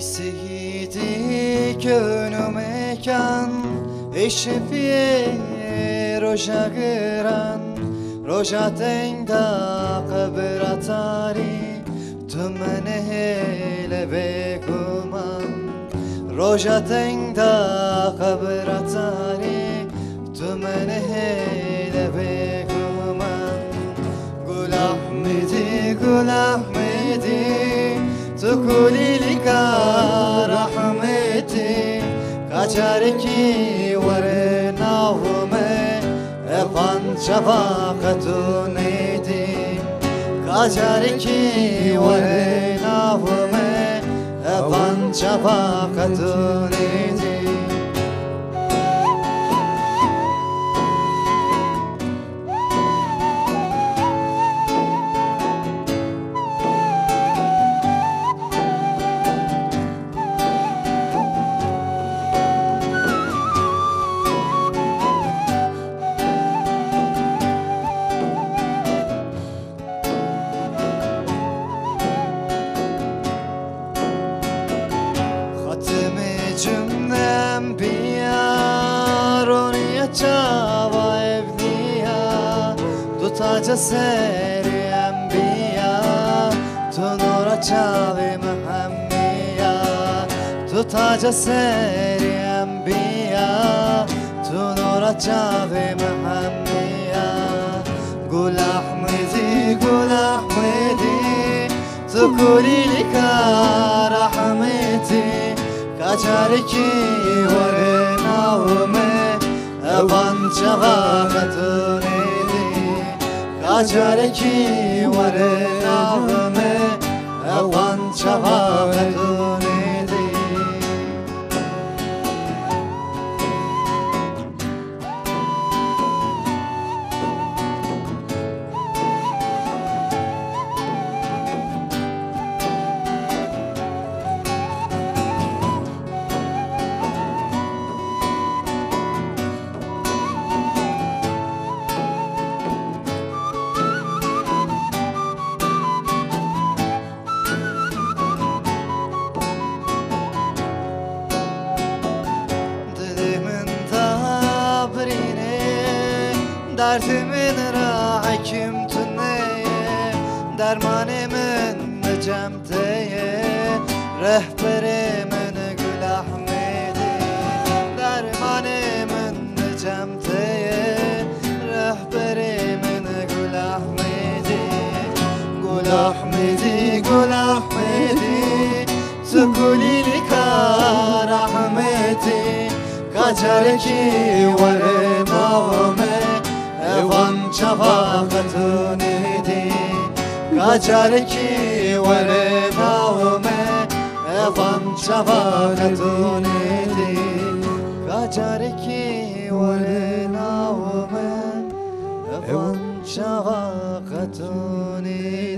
سيدي كونو مكان الشفيه روجا غيران روجا تندا قبر تاري تمنه لبكمان روجا تندا قبر تاري تمنه لبكمان قول أحمدي تقولي لك رحمتي كجاركي ورناومي افان شفاقتونيدي كجاركي ورناومي افان شفاقتونيدي cümlem biyar oraya çava evliya tutaca seriyem biya tunura çavi mehemmiya tutaca seriyem biya tunura çavi mehemmiya Gul Ahmedi tukuli lika rahmeti كجاركي ورناومي افان شفاقتونيدي كجاركي ورناومي افان شفاقتونيدي Derdimin rahikim tüneye Dermanimin necemteye Rehberimin Gül Ahmedi Dermanimin necemteye Rehberimin Gül Ahmedi Gül Ahmedi Tukuli lika rahmeti Kacareki verenavme Evan şafaqatunidi Kacareki verenavme Evan şafaqatunidi Kacareki verenavme Evan şafaqatunidi